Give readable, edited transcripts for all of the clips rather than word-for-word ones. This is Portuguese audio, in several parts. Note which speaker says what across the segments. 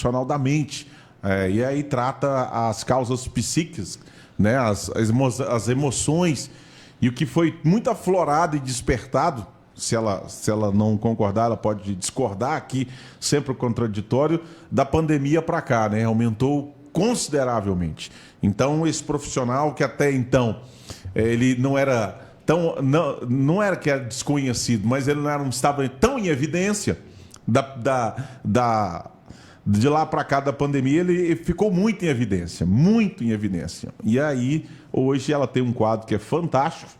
Speaker 1: profissional da mente. E aí trata as causas psíquicas, né? As emoções. E o que foi muito aflorado e despertado, se ela não concordar, ela pode discordar aqui, sempre o contraditório, da pandemia para cá, né? Aumentou consideravelmente. Então, esse profissional que até então ele não era tão... Não era que era desconhecido, mas ele não estava tão em evidência de lá para cá da pandemia, ele ficou muito em evidência, muito em evidência. E aí, hoje ela tem um quadro que é fantástico,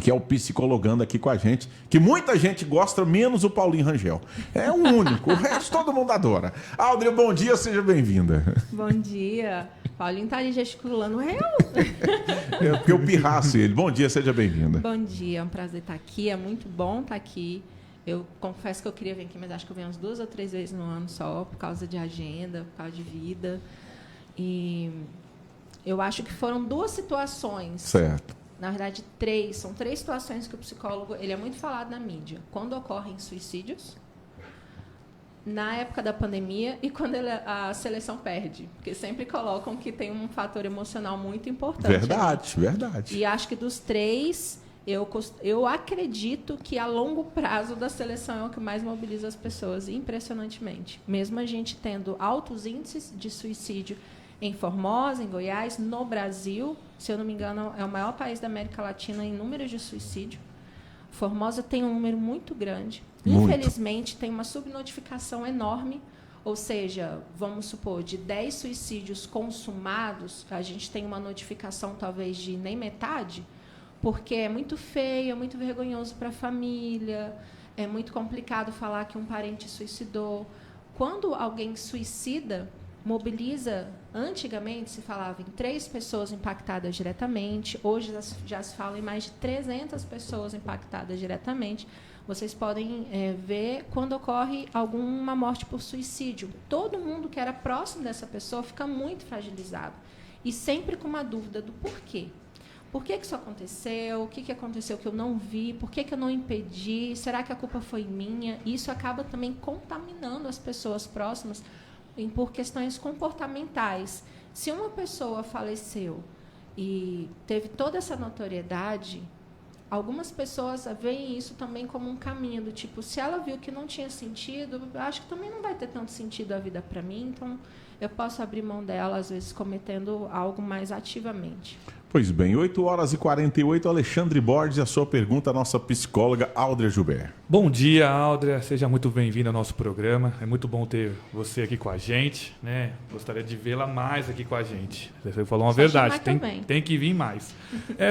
Speaker 1: que é o Psicologando aqui com a gente, que muita gente gosta, menos o Paulinho Rangel. É o único, o resto todo mundo adora. Áudria, bom dia, seja bem-vinda.
Speaker 2: Bom dia. Paulinho tá ali gesticulando.
Speaker 1: É porque eu pirraço ele. Bom dia, seja bem-vinda.
Speaker 2: Bom dia, é um prazer estar aqui, é muito bom estar aqui. Eu confesso que eu queria vir aqui, mas acho que eu venho umas 2 ou 3 vezes no ano só, por causa de agenda, por causa de vida. E eu acho que foram 2 situações.
Speaker 1: Certo.
Speaker 2: Na verdade, 3. São 3 situações que o psicólogo ele é muito falado na mídia. Quando ocorrem suicídios, na época da pandemia e quando a seleção perde. Porque sempre colocam que tem um fator emocional muito importante.
Speaker 1: Verdade, verdade.
Speaker 2: E acho que dos 3, eu acredito que a longo prazo da seleção é o que mais mobiliza as pessoas, impressionantemente. Mesmo a gente tendo altos índices de suicídio em Formosa, em Goiás, no Brasil, se eu não me engano, é o maior país da América Latina em números de suicídio. Formosa tem um número muito grande.
Speaker 1: Muito.
Speaker 2: Infelizmente, tem uma subnotificação enorme, ou seja, vamos supor, de 10 suicídios consumados, a gente tem uma notificação talvez de nem metade, porque é muito feio, é muito vergonhoso para a família, é muito complicado falar que um parente suicidou. Quando alguém suicida, mobiliza, antigamente se falava em 3 pessoas impactadas diretamente, hoje já se fala em mais de 300 pessoas impactadas diretamente. Vocês podem ver quando ocorre alguma morte por suicídio. Todo mundo que era próximo dessa pessoa fica muito fragilizado e sempre com uma dúvida do porquê. Por que isso aconteceu? O que aconteceu que eu não vi? Por que eu não impedi? Será que a culpa foi minha? E isso acaba também contaminando as pessoas próximas por questões comportamentais. Se uma pessoa faleceu e teve toda essa notoriedade, algumas pessoas veem isso também como um caminho, do tipo, se ela viu que não tinha sentido, acho que também não vai ter tanto sentido a vida para mim, então eu posso abrir mão dela, às vezes cometendo algo mais ativamente.
Speaker 1: Pois bem, 8h48, Alexandre Borges, a sua pergunta, a nossa psicóloga Áudria Joubert.
Speaker 3: Bom dia, Áudria, seja muito bem-vinda ao nosso programa, é muito bom ter você aqui com a gente, né? Gostaria de vê-la mais aqui com a gente. Você falou uma verdade, tem que vir mais.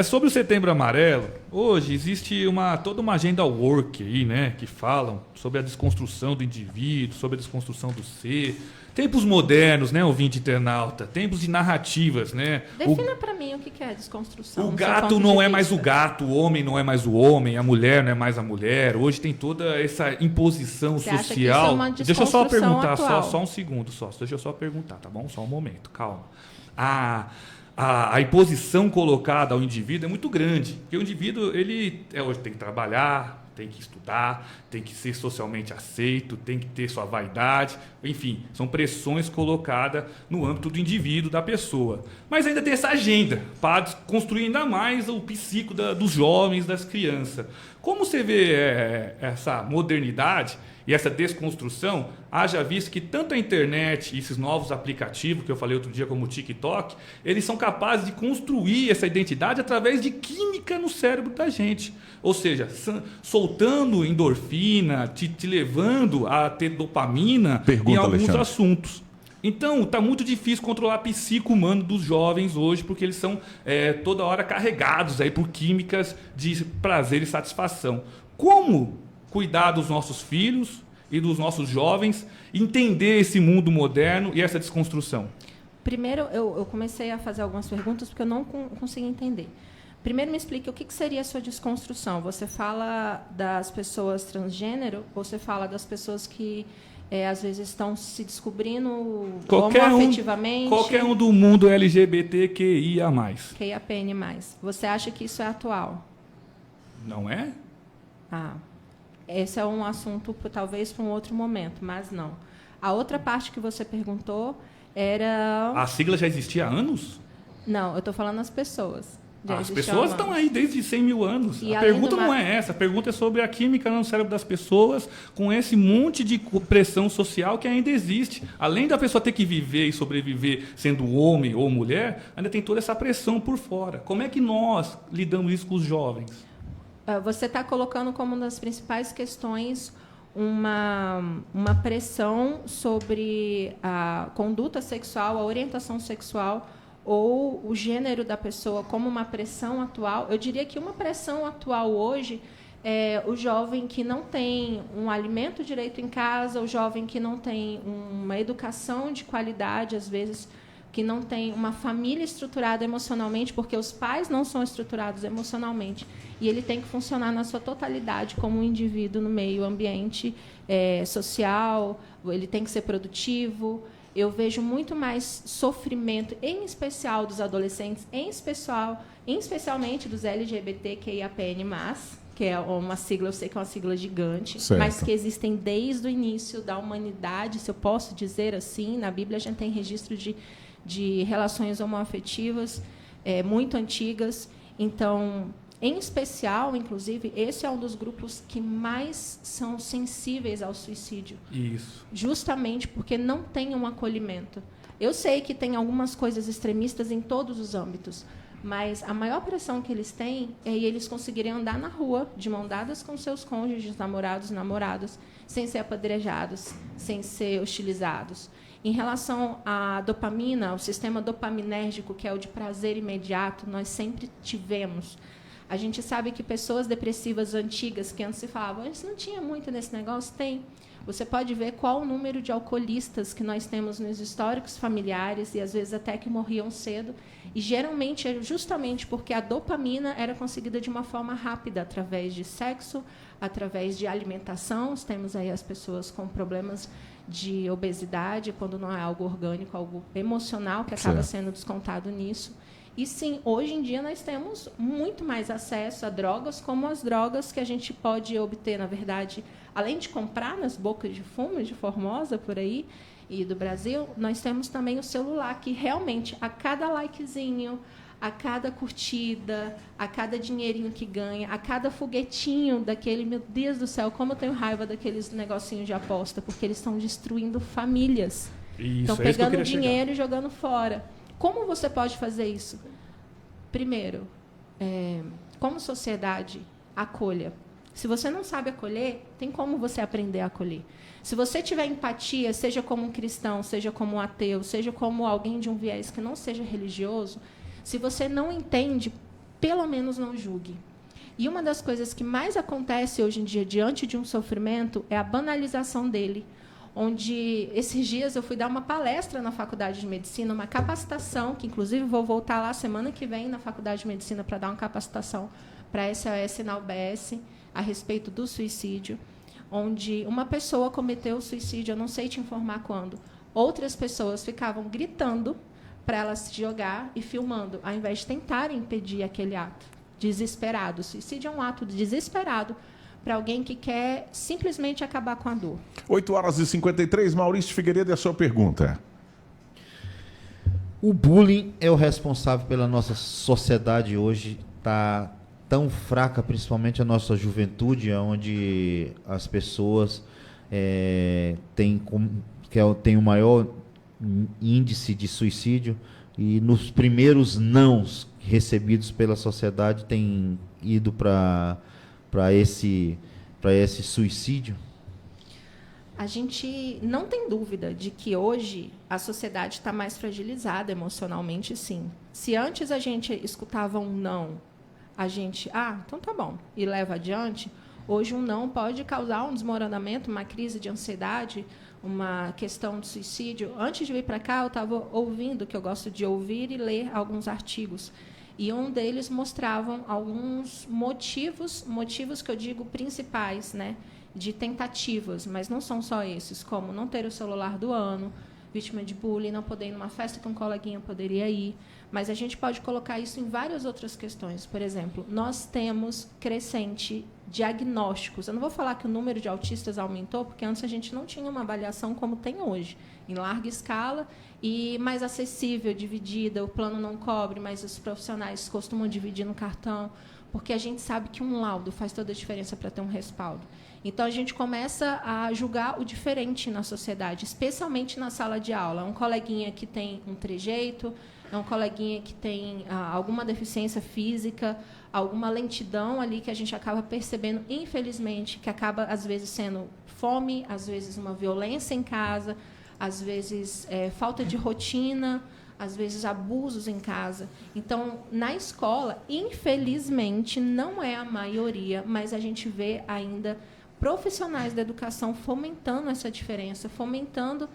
Speaker 3: Sobre o Setembro Amarelo, hoje existe toda uma agenda work aí, né? Que falam sobre a desconstrução do indivíduo, sobre a desconstrução do ser. Tempos modernos, né, ouvinte internauta? Tempos de narrativas, né?
Speaker 2: Defina para mim o que é desconstrução.
Speaker 3: O gato não é mais o gato, o homem não é mais o homem, a mulher não é mais a mulher. Hoje tem toda essa imposição social.
Speaker 2: Acha que isso é uma
Speaker 3: Deixa eu só perguntar,
Speaker 2: atual?
Speaker 3: só um segundo, deixa eu só perguntar, tá bom? Só um momento, calma. A imposição colocada ao indivíduo é muito grande, porque o indivíduo ele hoje tem que trabalhar, tem que estudar, tem que ser socialmente aceito, tem que ter sua vaidade, enfim, são pressões colocadas no âmbito do indivíduo, da pessoa. Mas ainda tem essa agenda para construir ainda mais o psico dos jovens, das crianças. Como você vê essa modernidade e essa desconstrução, haja visto que tanto a internet e esses novos aplicativos, que eu falei outro dia como o TikTok, eles são capazes de construir essa identidade através de química no cérebro da gente. Ou seja, soltando endorfina, te levando a ter dopamina em alguns
Speaker 1: Alexandre.
Speaker 3: Assuntos. Então, está muito difícil controlar a psique humana dos jovens hoje, porque eles são toda hora carregados aí por químicas de prazer e satisfação. Como cuidar dos nossos filhos e dos nossos jovens, entender esse mundo moderno e essa desconstrução?
Speaker 2: Primeiro, eu comecei a fazer algumas perguntas porque eu não consegui entender. Primeiro, me explique o que seria a sua desconstrução. Você fala das pessoas transgênero ou você fala das pessoas que às vezes estão se descobrindo homoafetivamente?
Speaker 3: Qualquer um do mundo LGBTQIA+.
Speaker 2: QIAPN+. Você acha que isso é atual?
Speaker 3: Não é?
Speaker 2: Esse é um assunto talvez para um outro momento, mas não. A outra parte que você perguntou era...
Speaker 3: A sigla já existia há anos?
Speaker 2: Não, eu estou falando as pessoas.
Speaker 3: As pessoas estão aí desde 100 mil anos.
Speaker 2: E
Speaker 3: a pergunta não é essa. A pergunta é sobre a química no cérebro das pessoas com esse monte de pressão social que ainda existe. Além da pessoa ter que viver e sobreviver sendo homem ou mulher, ainda tem toda essa pressão por fora. Como é que nós lidamos isso com os jovens?
Speaker 2: Você está colocando como uma das principais questões uma pressão sobre a conduta sexual, a orientação sexual ou o gênero da pessoa como uma pressão atual. Eu diria que uma pressão atual hoje é o jovem que não tem um alimento direito em casa, o jovem que não tem uma educação de qualidade, às vezes, que não tem uma família estruturada emocionalmente, porque os pais não são estruturados emocionalmente. E ele tem que funcionar na sua totalidade como um indivíduo no meio ambiente social, ele tem que ser produtivo. Eu vejo muito mais sofrimento, em especial dos adolescentes, especialmente dos LGBTQIAPN+, que é uma sigla, eu sei que é uma sigla gigante,
Speaker 1: certo,
Speaker 2: mas que existem desde o início da humanidade, se eu posso dizer assim. Na Bíblia a gente tem registro de relações homoafetivas muito antigas. Então, em especial, inclusive, esse é um dos grupos que mais são sensíveis ao suicídio.
Speaker 3: Isso.
Speaker 2: Justamente porque não tem um acolhimento. Eu sei que tem algumas coisas extremistas em todos os âmbitos, mas a maior pressão que eles têm é eles conseguirem andar na rua, de mão dadas com seus cônjuges, namorados, namoradas, sem ser apedrejados, sem ser hostilizados. Em relação à dopamina, o sistema dopaminérgico, que é o de prazer imediato, nós sempre tivemos. A gente sabe que pessoas depressivas antigas, que antes se falavam, antes não tinha muito nesse negócio, tem. Você pode ver qual o número de alcoolistas que nós temos nos históricos familiares, e às vezes até que morriam cedo. E geralmente é justamente porque a dopamina era conseguida de uma forma rápida, através de sexo, através de alimentação. Temos aí as pessoas com problemas de obesidade, quando não é algo orgânico, algo emocional, que acaba sendo descontado nisso. E sim, hoje em dia nós temos muito mais acesso a drogas, como as drogas que a gente pode obter, na verdade, além de comprar nas bocas de fumo de Formosa, por aí, e do Brasil, nós temos também o celular, que realmente, a cada likezinho, a cada curtida, a cada dinheirinho que ganha, a cada foguetinho daquele, meu Deus do céu, como eu tenho raiva daqueles negocinhos de aposta, porque eles estão destruindo famílias. Estão pegando dinheiro e jogando fora. Como você pode fazer isso? Primeiro, como sociedade, acolha. Se você não sabe acolher, tem como você aprender a acolher. Se você tiver empatia, seja como um cristão, seja como um ateu, seja como alguém de um viés que não seja religioso, se você não entende, pelo menos não julgue. E uma das coisas que mais acontece hoje em dia diante de um sofrimento é a banalização dele. Onde, esses dias, eu fui dar uma palestra na Faculdade de Medicina, uma capacitação, que, inclusive, vou voltar lá semana que vem na Faculdade de Medicina para dar uma capacitação para a SOS na UBS a respeito do suicídio, onde uma pessoa cometeu o suicídio, eu não sei te informar quando, outras pessoas ficavam gritando para ela se jogar e filmando, ao invés de tentarem impedir aquele ato desesperado. O suicídio é um ato desesperado para alguém que quer simplesmente acabar com a dor.
Speaker 1: 8h53, Maurício Figueiredo, é a sua pergunta.
Speaker 4: O bullying é o responsável pela nossa sociedade hoje tá tão fraca, principalmente a nossa juventude, onde as pessoas têm o maior índice de suicídio, e nos primeiros nãos recebidos pela sociedade têm ido para esse suicídio?
Speaker 2: A gente não tem dúvida de que hoje a sociedade está mais fragilizada emocionalmente, sim. Se antes a gente escutava um não, a gente, então tá bom, e leva adiante, hoje um não pode causar um desmoronamento, uma crise de ansiedade, uma questão de suicídio. Antes de vir para cá, eu estava ouvindo, que eu gosto de ouvir e ler alguns artigos, e um deles mostravam alguns motivos que eu digo principais, né, de tentativas, mas não são só esses, como não ter o celular do ano, vítima de bullying, não poder ir numa festa que um coleguinha poderia ir. Mas a gente pode colocar isso em várias outras questões. Por exemplo, nós temos crescente diagnósticos. Eu não vou falar que o número de autistas aumentou, porque antes a gente não tinha uma avaliação como tem hoje, em larga escala e mais acessível, dividida. O plano não cobre, mas os profissionais costumam dividir no cartão, porque a gente sabe que um laudo faz toda a diferença para ter um respaldo. Então, a gente começa a julgar o diferente na sociedade, especialmente na sala de aula. Um coleguinha que tem um trejeito, é um coleguinha que tem alguma deficiência física, alguma lentidão ali que a gente acaba percebendo, infelizmente, que acaba, às vezes, sendo fome, às vezes, uma violência em casa, às vezes, falta de rotina, às vezes, abusos em casa. Então, na escola, infelizmente, não é a maioria, mas a gente vê ainda profissionais da educação fomentando essa diferença, fomentando,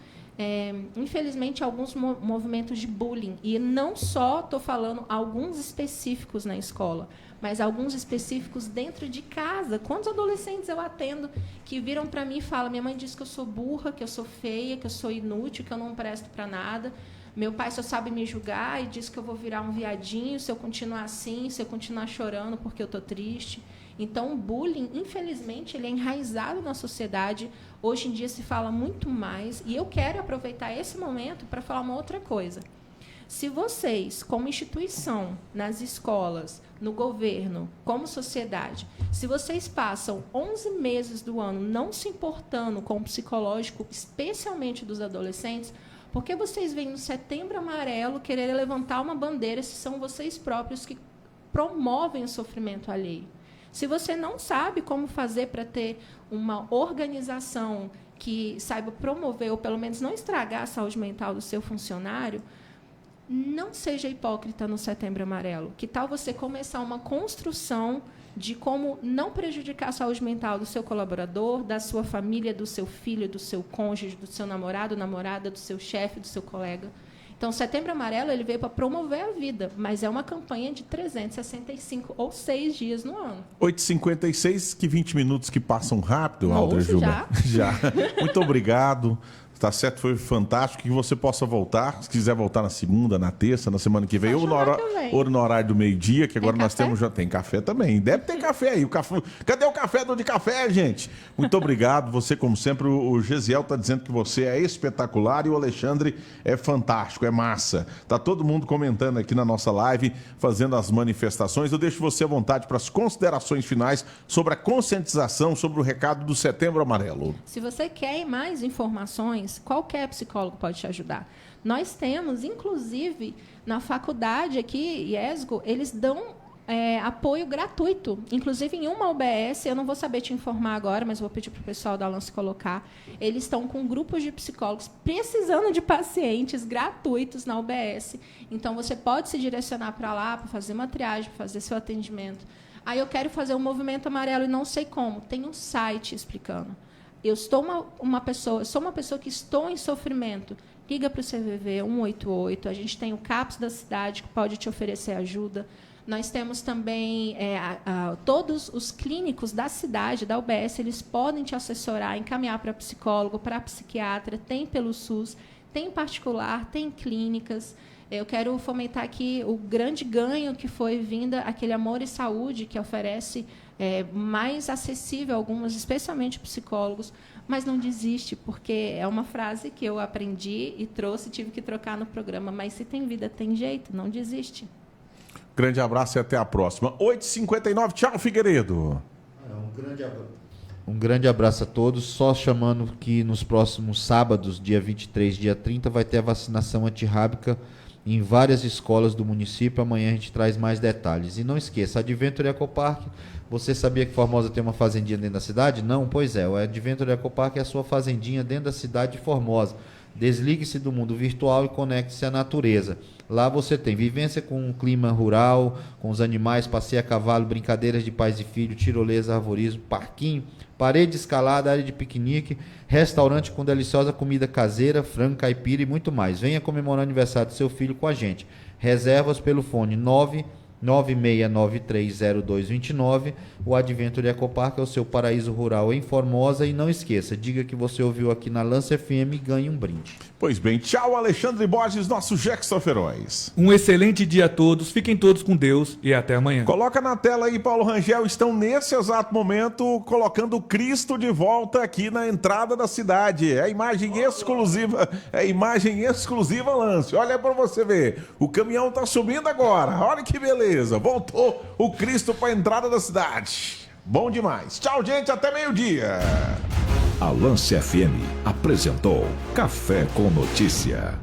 Speaker 2: infelizmente, alguns movimentos de bullying. E não só estou falando alguns específicos na escola, mas alguns específicos dentro de casa. Quantos adolescentes eu atendo que viram para mim e falam: minha mãe disse que eu sou burra, que eu sou feia, que eu sou inútil, que eu não presto para nada. Meu pai só sabe me julgar e diz que eu vou virar um viadinho se eu continuar assim, se eu continuar chorando porque eu estou triste. Então, o bullying, infelizmente, ele é enraizado na sociedade. Hoje em dia se fala muito mais. E eu quero aproveitar esse momento para falar uma outra coisa. Se vocês, como instituição, nas escolas, no governo, como sociedade, se vocês passam 11 meses do ano não se importando com o psicológico, especialmente dos adolescentes, por que vocês vêm no Setembro Amarelo querer levantar uma bandeira se são vocês próprios que promovem o sofrimento alheio? Se você não sabe como fazer para ter uma organização que saiba promover, ou pelo menos não estragar a saúde mental do seu funcionário, não seja hipócrita no Setembro Amarelo. Que tal você começar uma construção de como não prejudicar a saúde mental do seu colaborador, da sua família, do seu filho, do seu cônjuge, do seu namorado, namorada, do seu chefe, do seu colega? Então, o Setembro Amarelo ele veio para promover a vida, mas é uma campanha de 365 ou 6 dias no ano.
Speaker 1: 8h56, que 20 minutos que passam rápido, Alder Gilberto. Já. Muito obrigado. Tá certo, foi fantástico. Que você possa voltar, se quiser voltar na segunda, na terça, na semana que vem, ou no horário do meio-dia, que agora nós temos, já tem café também. Deve ter café aí. Cadê o café do de café, gente? Muito obrigado. Você, como sempre, o Gesiel está dizendo que você é espetacular e o Alexandre é fantástico, é massa. Tá todo mundo comentando aqui na nossa live, fazendo as manifestações. Eu deixo você à vontade para as considerações finais sobre a conscientização, sobre o recado do Setembro Amarelo.
Speaker 2: Se você quer mais informações, qualquer psicólogo pode te ajudar. Nós temos, inclusive, na faculdade aqui, IESGO, eles dão apoio gratuito. Inclusive, em uma UBS, eu não vou saber te informar agora, mas vou pedir para o pessoal da Lance colocar. Eles estão com grupos de psicólogos precisando de pacientes gratuitos na UBS. Então, você pode se direcionar para lá, para fazer uma triagem, para fazer seu atendimento. Aí, eu quero fazer um movimento amarelo e não sei como. Tem um site explicando. Eu sou uma pessoa que estou em sofrimento. Liga para o CVV 188. A gente tem o CAPS da cidade que pode te oferecer ajuda. Nós temos também todos os clínicos da cidade, da UBS, eles podem te assessorar, encaminhar para psicólogo, para psiquiatra. Tem pelo SUS, tem particular, tem clínicas. Eu quero fomentar aqui o grande ganho que foi vinda aquele Amor e Saúde, que oferece mais acessível a algumas, especialmente psicólogos, mas não desiste, porque é uma frase que eu aprendi e trouxe, tive que trocar no programa, mas se tem vida, tem jeito, não desiste.
Speaker 1: Grande abraço e até a próxima. 8h59, tchau, Figueiredo.
Speaker 4: Um grande abraço a todos, só chamando que nos próximos sábados, dia 23, dia 30, vai ter a vacinação antirrábica em várias escolas do município. Amanhã a gente traz mais detalhes. E não esqueça, Adventure Ecopark. Você sabia que Formosa tem uma fazendinha dentro da cidade? Não? Pois é, o Adventure Ecopark é a sua fazendinha dentro da cidade de Formosa. Desligue-se do mundo virtual e conecte-se à natureza. Lá você tem vivência com um clima rural, com os animais, passeio a cavalo, brincadeiras de pais e filhos, tirolesa, arvorismo, parquinho, parede escalada, área de piquenique, restaurante com deliciosa comida caseira, frango, caipira e muito mais. Venha comemorar o aniversário do seu filho com a gente. Reservas pelo fone 996930229. O Adventure Ecopark é o seu paraíso rural em Formosa. E não esqueça, diga que você ouviu aqui na Lance FM e ganhe um brinde.
Speaker 1: Pois bem, tchau, Alexandre Borges, nosso Jackson Feroz.
Speaker 3: Um excelente dia a todos, fiquem todos com Deus e até amanhã.
Speaker 1: Coloca na tela aí, Paulo Rangel, estão nesse exato momento colocando Cristo de volta aqui na entrada da cidade. É imagem exclusiva, Lance. Olha para você ver, o caminhão tá subindo agora, olha que beleza, voltou o Cristo para a entrada da cidade. Bom demais. Tchau, gente, até meio-dia.
Speaker 5: A Lance FM apresentou Café com Notícia.